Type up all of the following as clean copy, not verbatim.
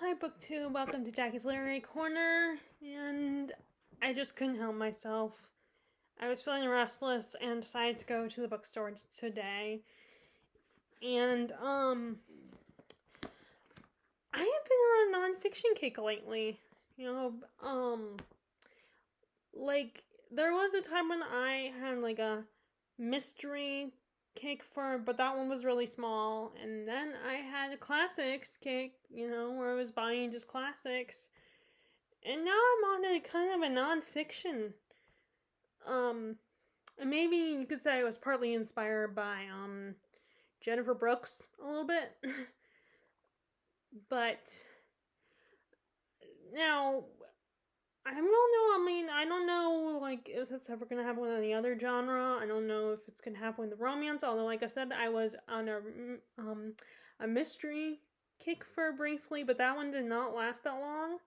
Hi, BookTube. Welcome to Jackie's Literary Corner. And I just couldn't help myself. I was feeling restless and decided to go to the bookstore today. And I have been on a nonfiction kick lately. You know, like there was a time when I had like a mystery kick but that one was really small. And then I had a classics kick, where I was buying just classics. And now I'm on a kind of a nonfiction. Um, and maybe you could say I was partly inspired by Jennifer Brooks a little bit, but now I don't know. I mean, I don't know like if it's ever gonna happen with any other genre. I don't know if it's gonna happen with romance. Although, like I said, I was on a mystery kick for briefly, but that one did not last that long.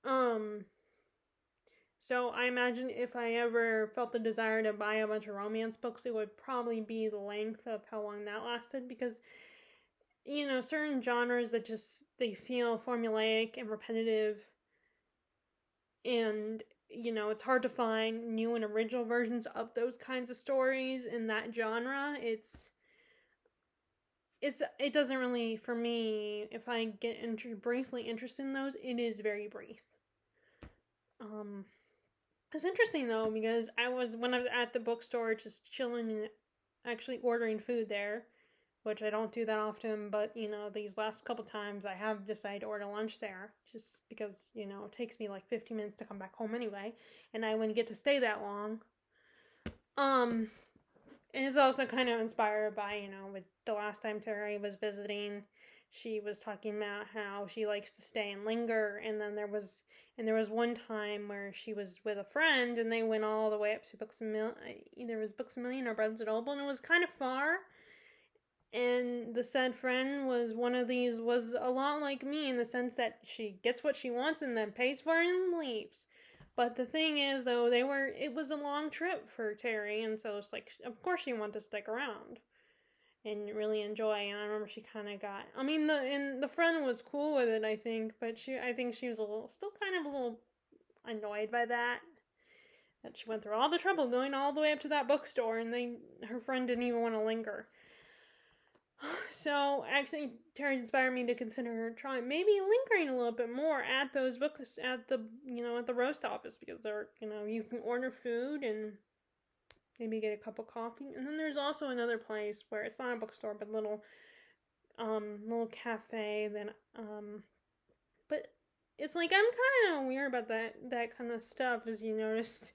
Um, So I imagine if I ever felt the desire to buy a bunch of romance books, it would probably be the length of how long that lasted because certain genres that just they feel formulaic and repetitive and it's hard to find new and original versions of those kinds of stories in that genre. It doesn't really for me if I get briefly interested in those, it is very brief. Um It's interesting though because when I was at the bookstore just chilling and actually ordering food there, which I don't do that often, but these last couple times I have decided to order lunch there just because, it takes me like 15 minutes to come back home anyway, and I wouldn't get to stay that long. Um and it's also kind of inspired by, with the last time Terry was visiting, she was talking about how she likes to stay and linger. And there was one time where she was with a friend and they went all the way up to Books a Million. Either it was Books a Million or Barnes and Noble, and it was kind of far. And the said friend was a lot like me in the sense that she gets what she wants and then pays for it and leaves. But the thing is, though, it was a long trip for Terry, and so it's like, of course, she wanted to stick around and really enjoy. And I remember she kind of I mean, the friend was cool with it, I think, but I think she was still kind of a little annoyed by that she went through all the trouble going all the way up to that bookstore, and her friend didn't even want to linger. So actually, Terry inspired me to consider trying maybe lingering a little bit more at those books at the roast office because you can order food and maybe get a cup of coffee. And then there's also another place where it's not a bookstore but little cafe. But it's like I'm kind of weird about that kind of stuff, as you noticed,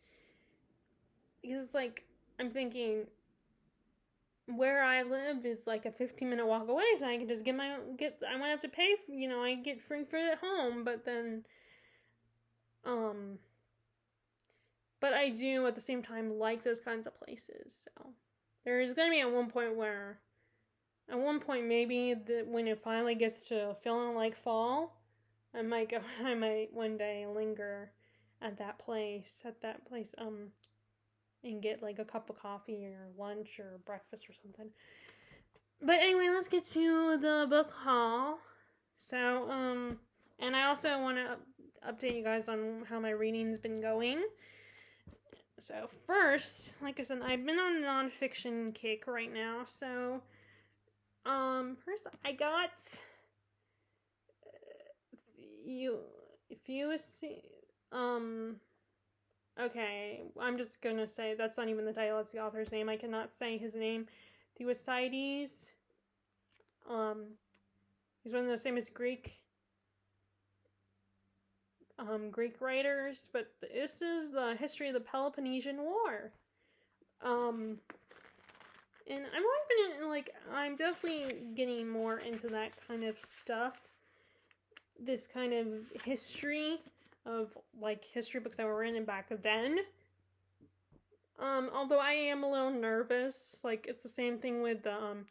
because it's like I'm thinking where I live is like a 15-minute walk away, so I can just I won't have to pay, I get free food at home, um, but I do at the same time like those kinds of places, so there's gonna be at one point maybe that when it finally gets to feeling like fall, I might one day linger at that place, and get like a cup of coffee or lunch or breakfast or something. But anyway, let's get to the book haul. So, and I also want to update you guys on how my reading's been going. So, first, like I said, I've been on a nonfiction kick right now. So, first I got you. If you see, okay, I'm just gonna say that's not even the title. It's the author's name. I cannot say his name. Thucydides. Um, he's one of the famous Greek writers, but this is the history of the Peloponnesian War. Um, and I'm definitely getting more into that kind of stuff. This kind of history of like history books that were written back then. Although I am a little nervous, like it's the same thing with the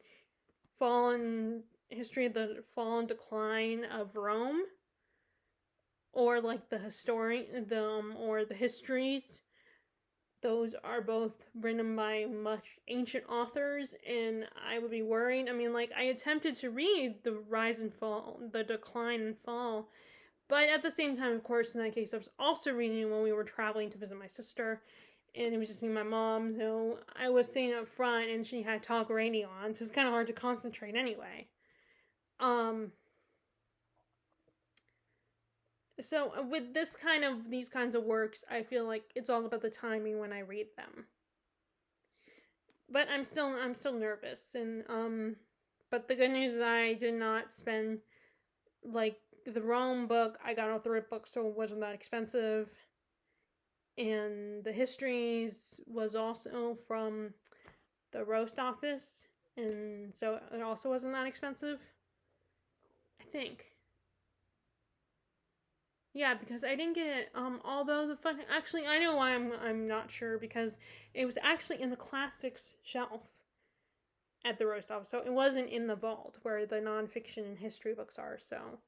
fallen history of the fall and decline of Rome, or like the histories those are both written by much ancient authors, and I would be worried. I mean, like, I attempted to read The Rise and Fall, The Decline and Fall, but at the same time, of course, in that case, I was also reading when we were traveling to visit my sister, and it was just me and my mom, so I was sitting up front, and she had talk radio on, so it was kind of hard to concentrate anyway. So with these kinds of works, I feel like it's all about the timing when I read them. But I'm still nervous, and but the good news is I did not spend, like, the Rome book I got off the Rip book, so it wasn't that expensive, and the histories was also from the Roast Office, and so it also wasn't that expensive, I think. Yeah, because I didn't get it. Although the fun, actually, I know why I'm not sure, because it was actually in the classics shelf at the Roast Office, so it wasn't in the vault where the nonfiction and history books are. So,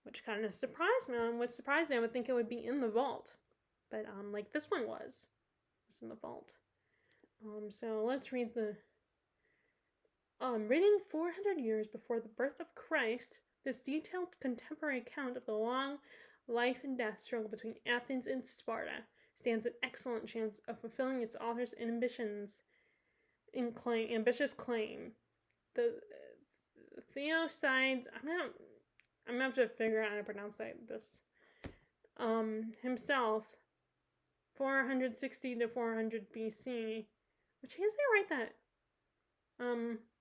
which kind of surprised me. What surprised me, I would think it would be in the vault, but like this one was in the vault. So let's read the. Written 400 years before the birth of Christ, this detailed contemporary account of the long life and death struggle between Athens and Sparta stands an excellent chance of fulfilling its author's ambitious claim. The Theocydes, I'm gonna have to figure out how to pronounce this. Himself, 460 to 400 BC, which I guess they write that.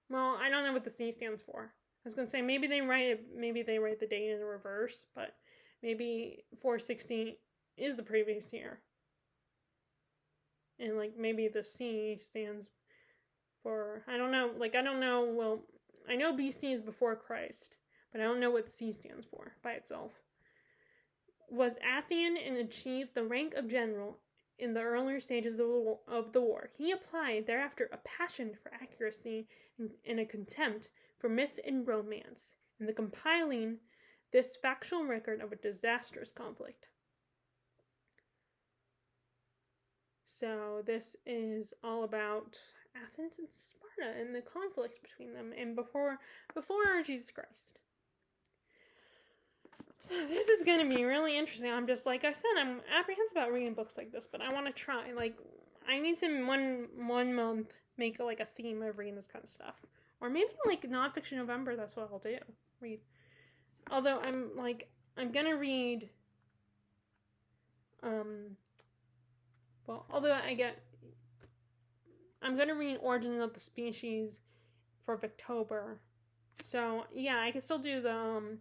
Well, I don't know what the C stands for. I was gonna say maybe they write the date in the reverse, but maybe 460 is the previous year. And like maybe the C stands for, I don't know, well, I know BC is before Christ, but I don't know what C stands for by itself. Was Athenian and achieved the rank of general in the earlier stages of the war. He applied thereafter a passion for accuracy and a contempt for myth and romance in the compiling this factual record of a disastrous conflict. So this is all about Athens and Sparta and the conflict between them and before Jesus Christ. So this is going to be really interesting. I'm just, like I said, I'm apprehensive about reading books like this, but I want to try. Like, I need to one month make like a theme of reading this kind of stuff. Or maybe like Nonfiction November, that's what I'll do. Read. Although I'm going to read, I'm going to read Origins of the Species for Victober. So, yeah, I can still do the,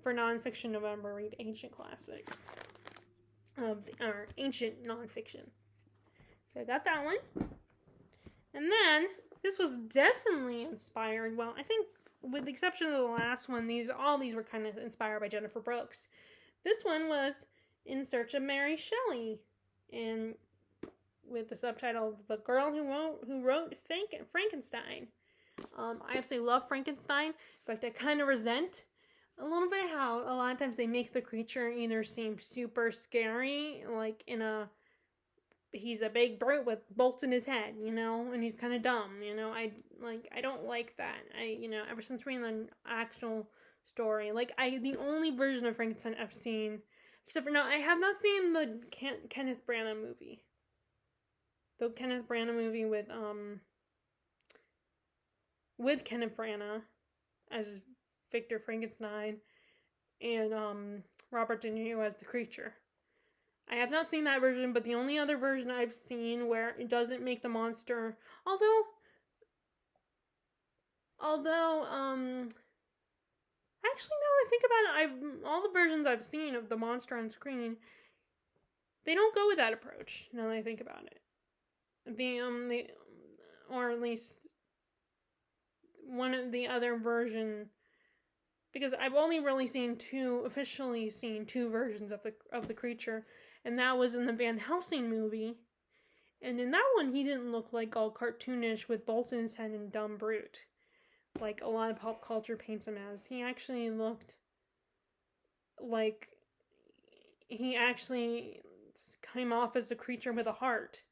for Nonfiction November, read ancient classics or ancient nonfiction. So I got that one. And then this was definitely inspired. Well, I think with the exception of the last one, all these were kind of inspired by Jennifer Brooks. This one was In Search of Mary Shelley, and with the subtitle "The Girl Who Wrote Frankenstein." I absolutely love Frankenstein. In fact, I kind of resent a little bit how a lot of times they make the creature either seem super scary, like he's a big brute with bolts in his head, and he's kind of dumb, I don't like that. Ever since reading the actual story, the only version of Frankenstein I've seen, I have not seen the Kenneth Branagh movie. The Kenneth Branagh movie with Kenneth Branagh as Victor Frankenstein and Robert De Niro as the creature. I have not seen that version, but the only other version I've seen where it doesn't make the monster, although actually now I think about it, all the versions I've seen of the monster on screen, they don't go with that approach. Now that I think about it, or at least one of the other version, because I've only really officially seen two versions of the creature, and that was in the Van Helsing movie. And in that one, he didn't look like all cartoonish with bolts in his head and dumb brute, like a lot of pop culture paints him as. He actually looked like he actually came off as a creature with a heart.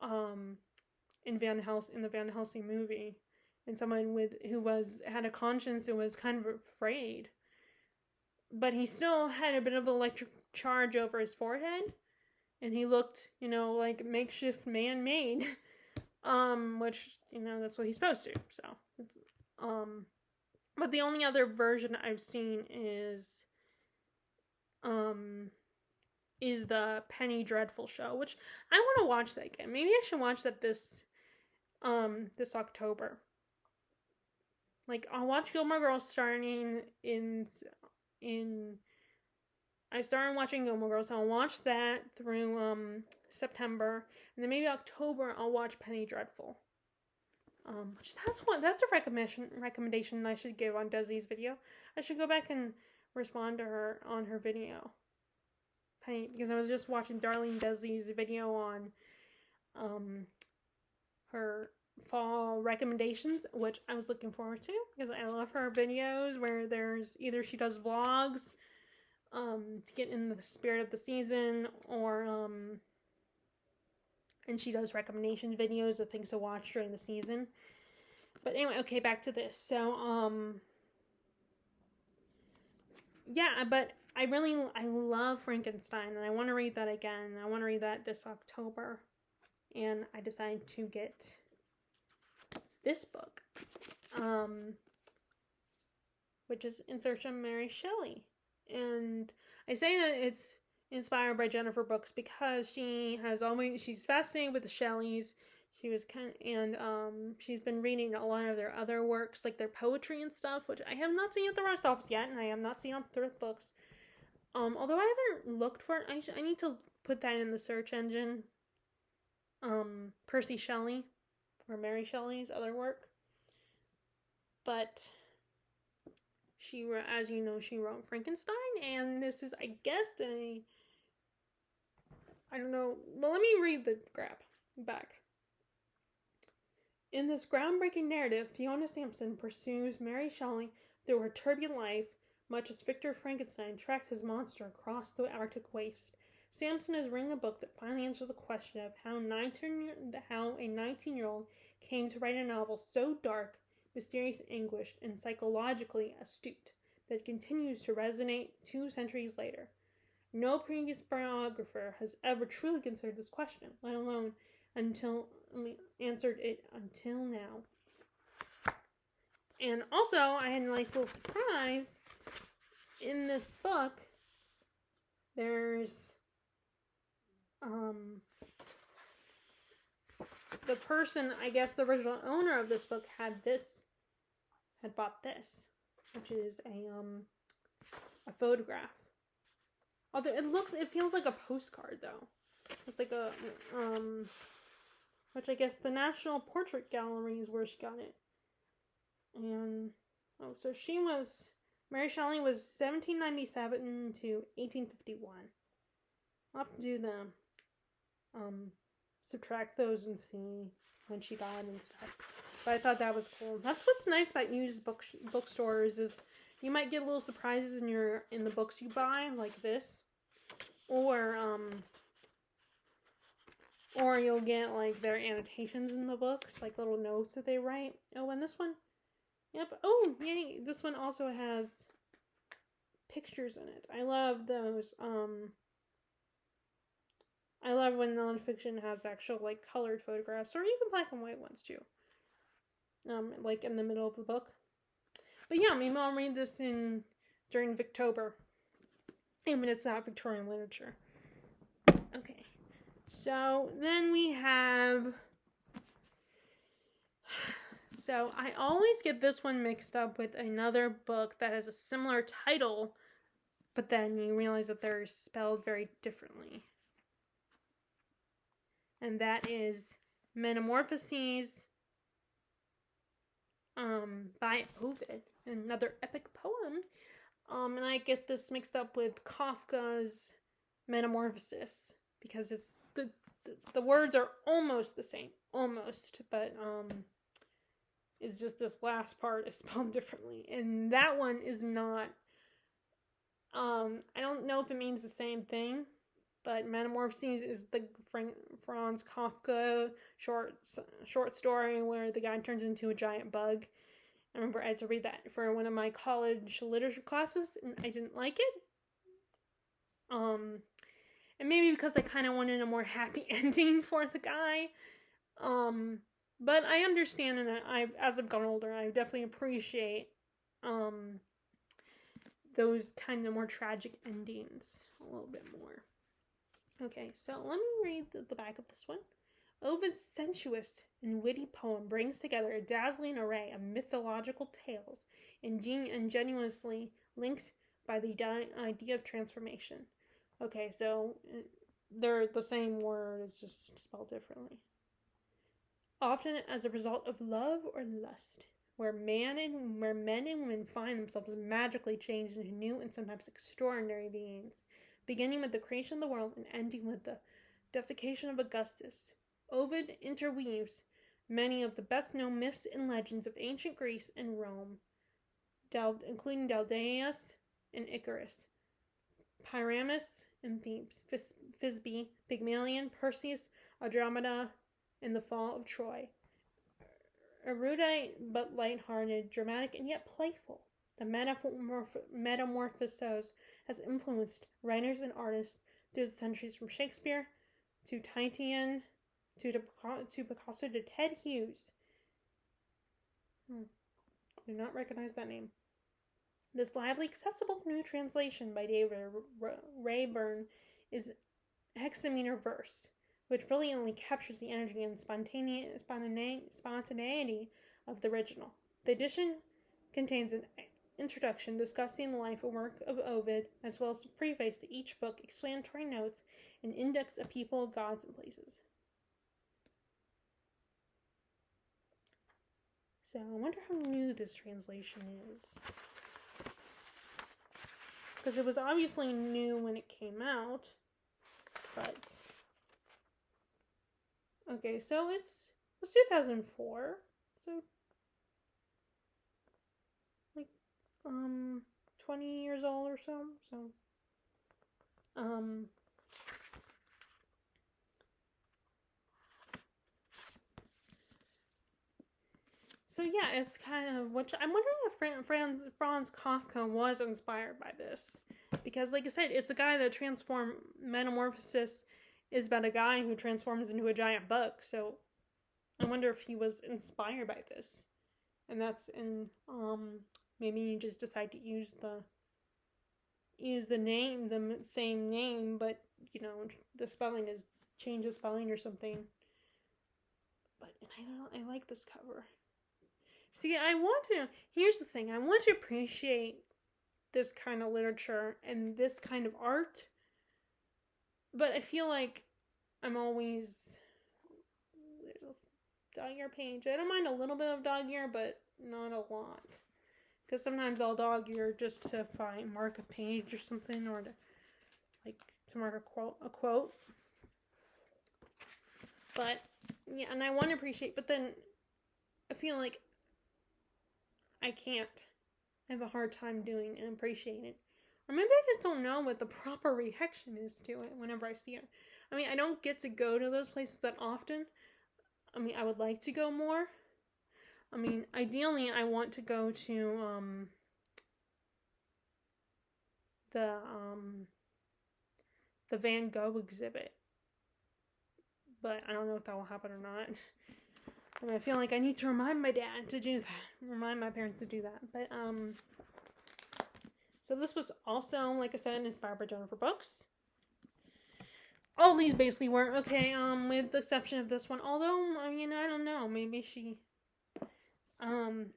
in the Van Helsing movie, and someone had a conscience and was kind of afraid, but he still had a bit of electric charge over his forehead, and he looked, like makeshift man-made, which, that's what he's supposed to. So it's, but the only other version I've seen is the Penny Dreadful show, which I want to watch that again. Maybe I should watch that this October. Like, I'll watch Gilmore Girls starting I started watching Gilmore Girls, so I'll watch that through September, and then maybe October I'll watch Penny Dreadful. That's a recommendation I should give on Desi's video. I should go back and respond to her on her video. Penny, because I was just watching Darlene Desi's video on her fall recommendations, which I was looking forward to because I love her videos where there's either she does vlogs to get in the spirit of the season, or and she does recommendation videos of things to watch during the season. But anyway, okay, back to this. So yeah, but I love Frankenstein, and I want to read that again. I want to read that this October, and I decided to get this book, which is In Search of Mary Shelley. And I say that it's inspired by Jennifer Brooks because she's fascinated with the Shelleys. She's been reading a lot of their other works, like their poetry and stuff, which I have not seen at the Rust Office yet, and I have not seen on Thrift Books. Although I haven't looked for it, I need to put that in the search engine. Percy Shelley, or Mary Shelley's other work. But as you know, she wrote Frankenstein, and this is, I guess, I don't know. Well, let me read the back. In this groundbreaking narrative, Fiona Sampson pursues Mary Shelley through her turbulent life, much as Victor Frankenstein tracked his monster across the Arctic waste. Sampson has written a book that finally answers the question of how a 19-year-old came to write a novel so dark, mysterious, anguished, and psychologically astute that it continues to resonate 2 centuries later. No previous biographer has ever truly considered this question, let alone answered it until now. And also, I had a nice little surprise. In this book, there's the person, I guess the original owner of this book had bought this, which is a photograph. Although it feels like a postcard though. It's like a which I guess the National Portrait Gallery is where she got it. And so Mary Shelley was 1797 to 1851. I'll have to do subtract those and see when she died and stuff. But I thought that was cool. That's what's nice about used bookstores is you might get little surprises in the books you buy, like this, or you'll get like their annotations in the books, like little notes that they write. Oh, and this one, yep. Oh, yay! This one also has pictures in it. I love those. I love when nonfiction has actual like colored photographs, or even black and white ones too. Like in the middle of the book. But yeah, maybe I'll read this during Victober. And when it's not Victorian literature. Okay. So then we have. So I always get this one mixed up with another book that has a similar title, but then you realize that they're spelled very differently. And that is Metamorphoses by Ovid, another epic poem. And I get this mixed up with Kafka's Metamorphosis because it's the words are almost the same, but it's just this last part is spelled differently, and that one is not. I don't know if it means the same thing, But Metamorphoses is the Franz Kafka short story where the guy turns into a giant bug. I remember I had to read that for one of my college literature classes, and I didn't like it. And maybe because I kind of wanted a more happy ending for the guy. But I understand, and as I've gotten older, I definitely appreciate those kind of more tragic endings a little bit more. Okay, so let me read the back of this one. Ovid's sensuous and witty poem brings together a dazzling array of mythological tales, ingenuously linked by the idea of transformation. Okay, so they're the same word, it's just spelled differently. Often as a result of love or lust, where men and women find themselves magically changed into new and sometimes extraordinary beings, beginning with the creation of the world and ending with the deification of Augustus. Ovid interweaves many of the best-known myths and legends of ancient Greece and Rome, including Daedalus and Icarus, Pyramus and Thebes, Thisbe, Pygmalion, Perseus, Andromeda, and the fall of Troy. Erudite but light-hearted, dramatic and yet playful, the Metamorphoses has influenced writers and artists through the centuries, from Shakespeare to Titian to Picasso to Ted Hughes. Do not recognize that name. This lively, accessible new translation by David Rayburn is hexameter verse, which brilliantly captures the energy and spontaneity of the original. The edition contains an introduction discussing the life and work of Ovid, as well as a preface to each book, explanatory notes, and index of people, gods, and places. So I wonder how new this translation is. Because it was obviously new when it came out, but... Okay, so it was 2004, so... like, 20 years old or so, So yeah, it's kind of, which I'm wondering if Franz Kafka was inspired by this, because like I said, it's a guy that Metamorphosis is about a guy who transforms into a giant bug. So I wonder if he was inspired by this, and that's maybe you just decide to use the name, the same name, but you know the spelling is change the spelling or something. But I like this cover. See, here's the thing, I want to appreciate this kind of literature and this kind of art, but I feel like I'm always, there's a dog-ear page. I don't mind a little bit of dog-ear, but not a lot. Because sometimes I'll dog-ear just to mark a page or something, or to mark a quote. But, yeah, and I want to appreciate, but then I feel like I can't. I have a hard time doing and appreciating it. Or maybe I just don't know what the proper reaction is to it whenever I see it. I mean, I don't get to go to those places that often. I mean, I would like to go more. I mean, ideally, I want to go to the Van Gogh exhibit. But I don't know if that will happen or not. I mean, I feel like I need to remind my dad to do that. Remind my parents to do that. But, so this was also, like I said, inspired by Jennifer Brooks. All these basically were. Okay, with the exception of this one. Although, I mean, I don't know. Maybe she...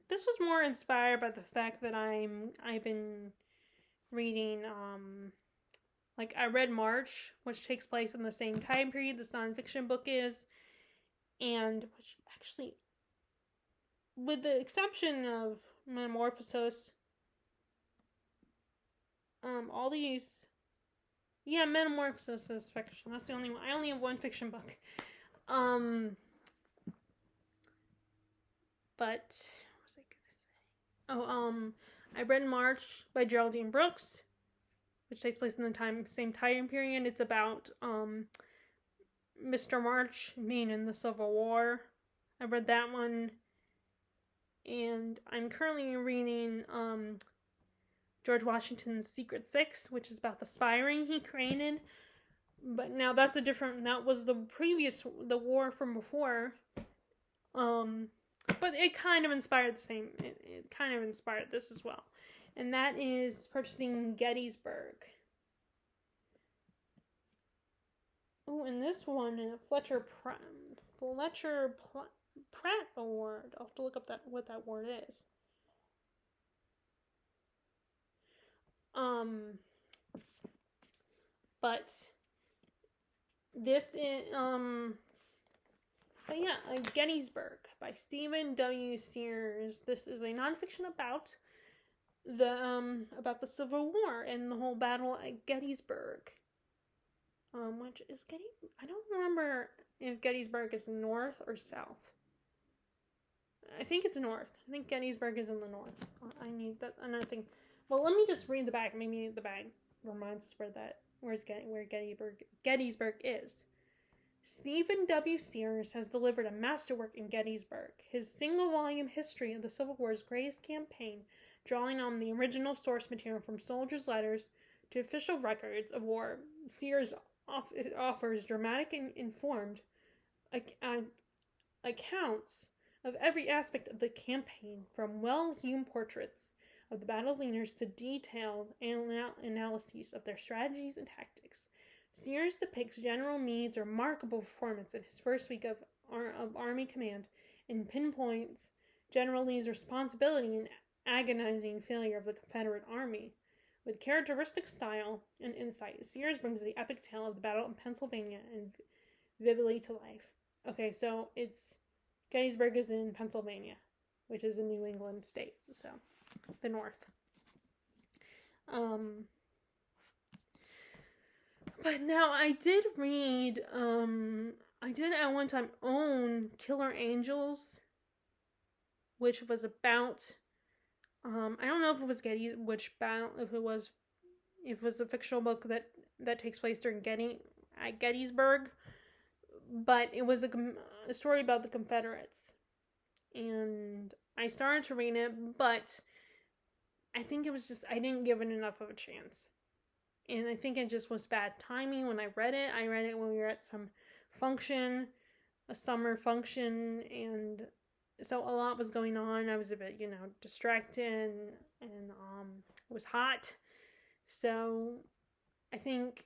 this was more inspired by the fact that I've been reading, like, I read March, which takes place in the same time period this nonfiction book is, and, which actually, with the exception of Metamorphosis, all these, yeah, Metamorphosis is fiction, that's the only one, I only have one fiction book, but, what was I gonna say? I read March by Geraldine Brooks, which takes place in the same time period. It's about Mr. March being in the Civil War. I read that one, and I'm currently reading George Washington's Secret Six, which is about the spy ring he created. But now that was the war from before. But it kind of inspired it kind of inspired this as well. And that is Purchasing Gettysburg. Oh, and this one, Fletcher Pratt Award. I'll have to look up what that word is. But this is, but yeah, Gettysburg by Stephen W. Sears. This is a nonfiction about the Civil War and the whole battle at Gettysburg. Which is I don't remember if Gettysburg is north or south. I think it's north. I think Gettysburg is in the north. I need that another thing. Well, let me just read the back. Maybe the back reminds us where Gettysburg is. Stephen W. Sears has delivered a masterwork in Gettysburg, his single-volume history of the Civil War's greatest campaign, drawing on the original source material from soldiers' letters to official records of war. Sears offers dramatic and informed accounts of every aspect of the campaign, from well-hewn portraits of the battle's leaders to detailed analyses of their strategies and tactics. Sears depicts General Meade's remarkable performance in his first week of Army command and pinpoints General Lee's responsibility in agonizing failure of the Confederate Army. With characteristic style and insight, Sears brings the epic tale of the battle in Pennsylvania and vividly to life. Okay, so Gettysburg is in Pennsylvania, which is a New England state, so the North. But now I did read, I did at one time own Killer Angels, which was about, I don't know if it was if it was a fictional book that takes place during Gettysburg, but it was a story about the Confederates. And I started to read it, but I think it was just, I didn't give it enough of a chance. And I think it just was bad timing when I read it. I read it when we were at some function, a summer function, and so a lot was going on. I was a bit, distracted, and it was hot. So I think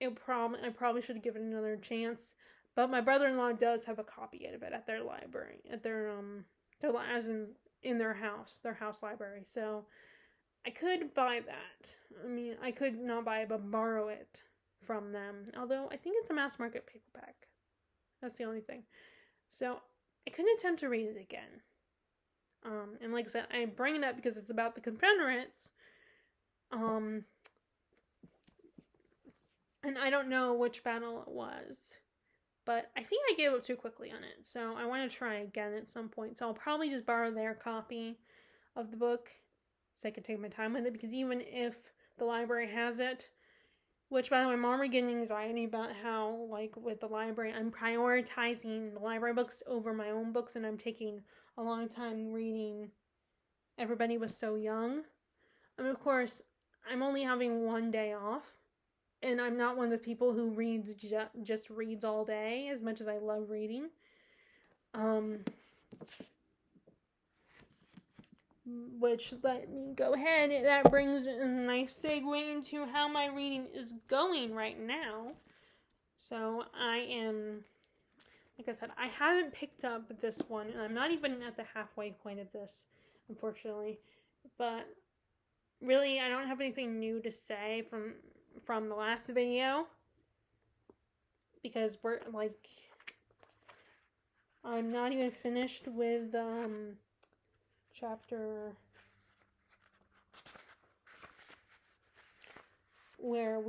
I probably should have given it another chance. But my brother-in-law does have a copy of it at their library, in their house library. So I could buy that. I mean, I could not buy it, but borrow it from them. Although I think it's a mass market paperback. That's the only thing. So I could attempt to read it again. And like I said, I bring it up because it's about the Confederates. And I don't know which battle it was, but I think I gave up too quickly on it. So I want to try again at some point. So I'll probably just borrow their copy of the book so I can take my time with it, because even if the library has it, which, by the way, I'm already getting anxiety about how, with the library, I'm prioritizing the library books over my own books, and I'm taking a long time reading Everybody Was So Young. I mean, of course, I'm only having one day off, and I'm not one of the people who just reads all day, as much as I love reading. Which, let me go ahead, that brings a nice segue into how my reading is going right now. So I am, like I said, I haven't picked up this one, and I'm not even at the halfway point of this, unfortunately. But really, I don't have anything new to say from the last video, because I'm not even finished with chapter where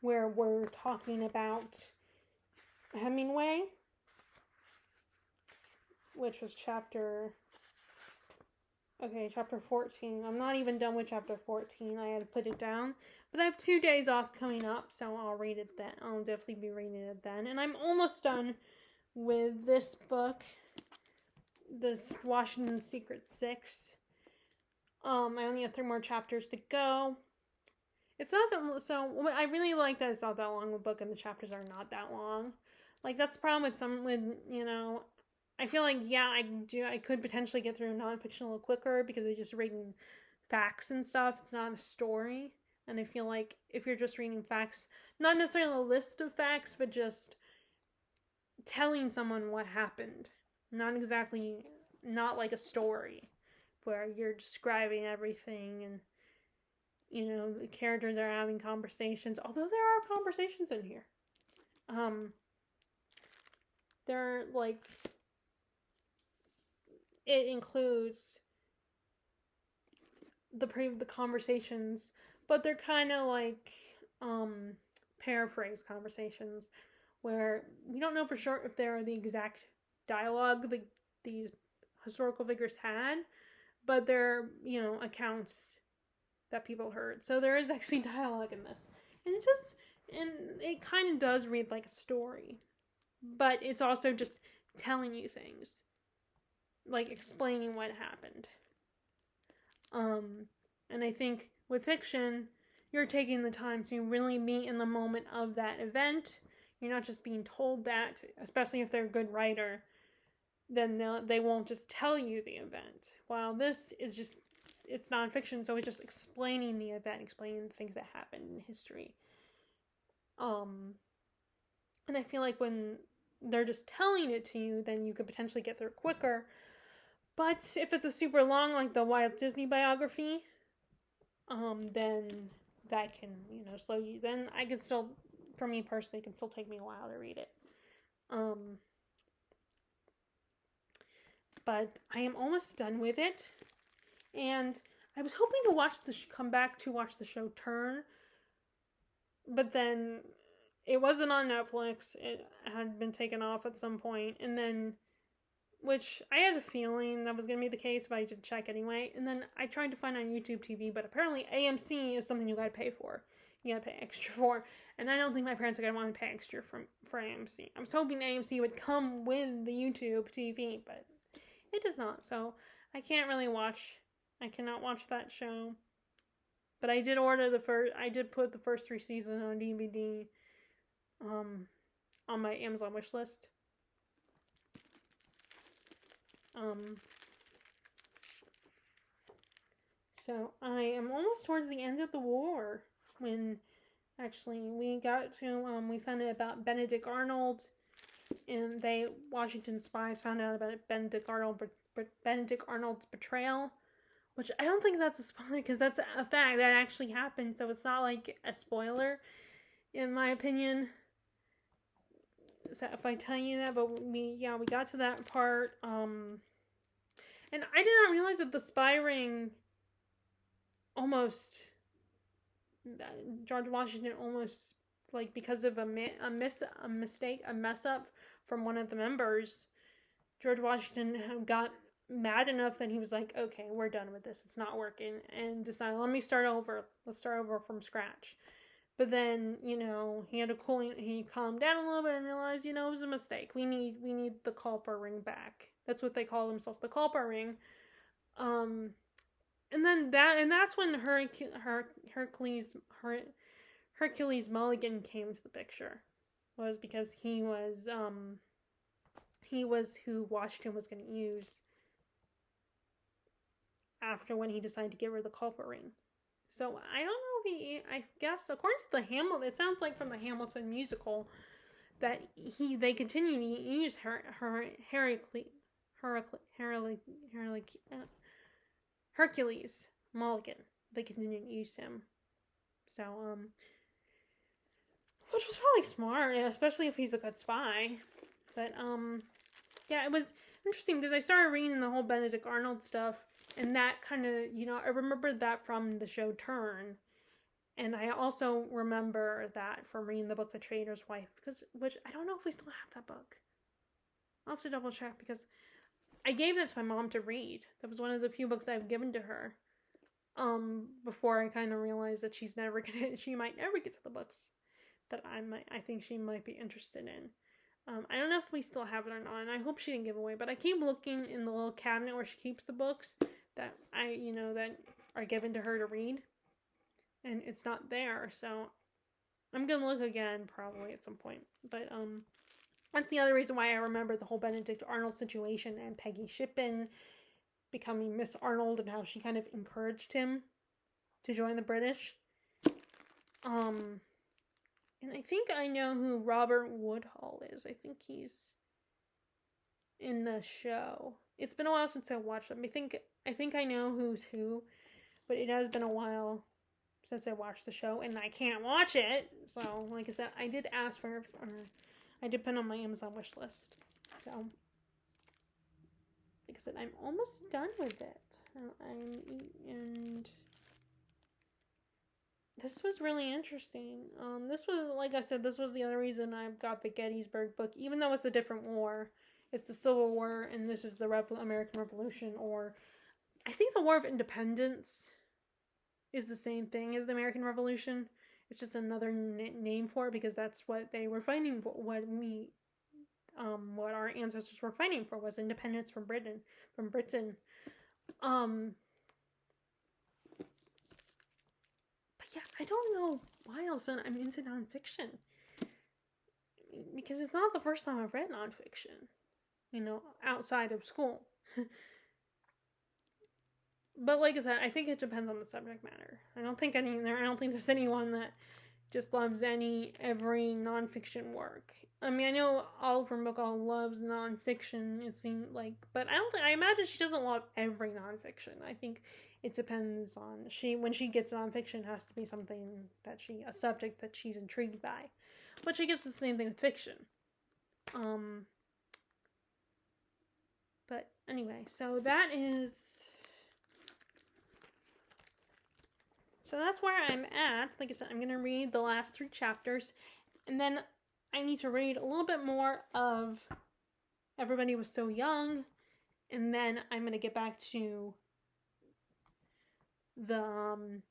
we're talking about Hemingway, which was chapter Okay, chapter 14. I'm not even done with chapter 14. I had to put it down. But I have 2 days off coming up, so I'll read it then. I'll definitely be reading it then. And I'm almost done with this book, this Washington Secret 6. I only have 3 more chapters to go. It's not that, so I really like that it's not that long of a book and the chapters are not that long. Like, that's the problem with, I feel like, yeah, I could potentially get through nonfiction a little quicker because it's just reading facts and stuff. It's not a story. And I feel like if you're just reading facts, not necessarily a list of facts, but just telling someone what happened. Not like a story where you're describing everything and, the characters are having conversations. Although there are conversations in here. They're like, it includes the conversations, but they're kind of like paraphrase conversations where we don't know for sure if they're the exact dialogue that these historical figures had, but they're, accounts that people heard. So there is actually dialogue in this. And it kind of does read like a story, but it's also just telling you things, like explaining what happened. And I think with fiction, you're taking the time to really be in the moment of that event. You're not just being told that, especially if they're a good writer, then they won't just tell you the event. While this is just, it's nonfiction, so it's just explaining the event, explaining the things that happened in history. And I feel like when they're just telling it to you, then you could potentially get through quicker. But if it's a super long, like the Walt Disney biography, then that can, slow you. Then I can still, for me personally, it can still take me a while to read it. But I am almost done with it. And I was hoping to come back to watch the show Turn. But then it wasn't on Netflix. It had been taken off at some point. And then, which I had a feeling that was going to be the case, but I did check anyway. And then I tried to find on YouTube TV, but apparently AMC is something you gotta pay for. You gotta pay extra for. And I don't think my parents are gonna want to pay extra for AMC. I was hoping AMC would come with the YouTube TV, but it does not. So I cannot watch that show. But I did put the first 3 seasons on DVD on my Amazon wish list. So I am almost towards the end of the war when actually we found out about Benedict Arnold, and Washington spies found out about Benedict Arnold's betrayal, which I don't think that's a spoiler because that's a fact that actually happened, so it's not like a spoiler in my opinion. So if I tell you that, but we got to that part, and I did not realize that the spy ring George Washington almost, like, because of a mess up from one of the members, George Washington got mad enough that he was like, okay, we're done with this, it's not working, and decided, let's start over from scratch. But then, he calmed down a little bit and realized, it was a mistake. We need the Culper ring back. That's what they call themselves, the Culper ring. And then that's when Hercules Mulligan came to the picture. Was because he was who Washington was going to use after when he decided to get rid of the Culper ring. So I don't know I guess according to the Hamilton, it sounds like from the Hamilton musical that they continue to use Hercules Mulligan. They continue to use him. So, which was probably smart, especially if he's a good spy. But, yeah, it was interesting because I started reading the whole Benedict Arnold stuff, and that kind of, I remembered that from the show Turn. And I also remember that from reading the book The Trader's Wife, which I don't know if we still have that book. I'll have to double check because I gave that to my mom to read. That was one of the few books I've given to her. Before I kind of realized that she might never get to the books that I think she might be interested in. I don't know if we still have it or not, and I hope she didn't give away, but I keep looking in the little cabinet where she keeps the books that that are given to her to read, and it's not there, so I'm gonna look again probably at some point. But that's the other reason why I remember the whole Benedict Arnold situation and Peggy Shippen becoming Miss Arnold and how she kind of encouraged him to join the British. And I think I know who Robert Woodhull is. I think he's in the show. It's been a while since I watched them. I think I know who's who, but it has been a while since I watched the show, and I can't watch it. So, like I said, I did ask for I did put on my Amazon wish list. So, like I said, I'm almost done with it. And this was really interesting. This was, like I said, this was the other reason I got the Gettysburg book, even though it's a different war. It's the Civil War, and this is the American Revolution, or I think the War of Independence is the same thing as the American Revolution. It's just another name for it because that's what they were fighting for. What our ancestors were fighting for was independence from Britain. But yeah, I don't know why all of a sudden I'm into nonfiction. Because it's not the first time I've read nonfiction, outside of school. But like I said, I think it depends on the subject matter. I don't think there's anyone that just loves every nonfiction work. I mean, I know Oliver McCall loves nonfiction, it seemed like, but I imagine she doesn't love every nonfiction. I think it depends on, when she gets nonfiction, it has to be a subject that she's intrigued by. But she gets the same thing with fiction. But anyway, so that's where I'm at. Like I said, I'm going to read the last 3 chapters, and then I need to read a little bit more of Everybody Was So Young, and then I'm going to get back to the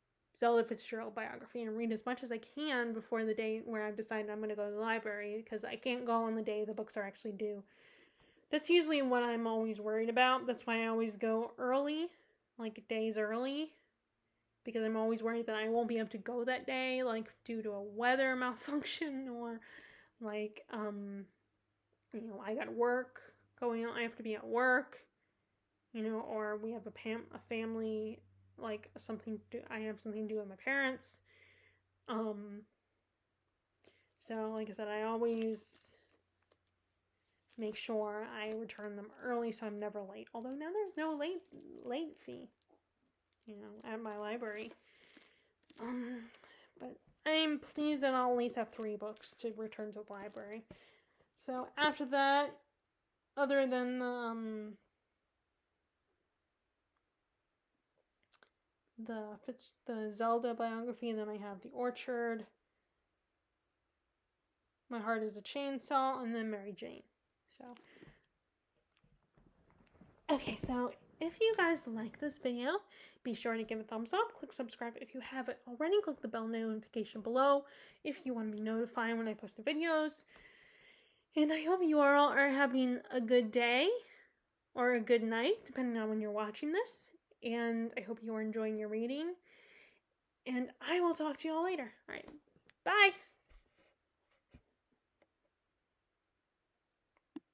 Zelda Fitzgerald biography and read as much as I can before the day where I've decided I'm going to go to the library, because I can't go on the day the books are actually due. That's usually what I'm always worried about. That's why I always go early, like days early, because I'm always worried that I won't be able to go that day, like due to a weather malfunction, or like, I got work going on, I have to be at work, or we have a family, like I have something to do with my parents. So like I said, I always make sure I return them early so I'm never late. Although now there's no late fee, at my library. But I'm pleased that I'll at least have 3 books to return to the library. So after that, other than the Zelda biography, and then I have The Orchard, My Heart Is a Chainsaw, and then Mary Jane. Okay, so if you guys like this video, be sure to give it a thumbs up, click subscribe if you haven't already, click the bell notification below if you want to be notified when I post the videos. And I hope you all are having a good day or a good night, depending on when you're watching this. And I hope you are enjoying your reading. And I will talk to you all later. All right, bye!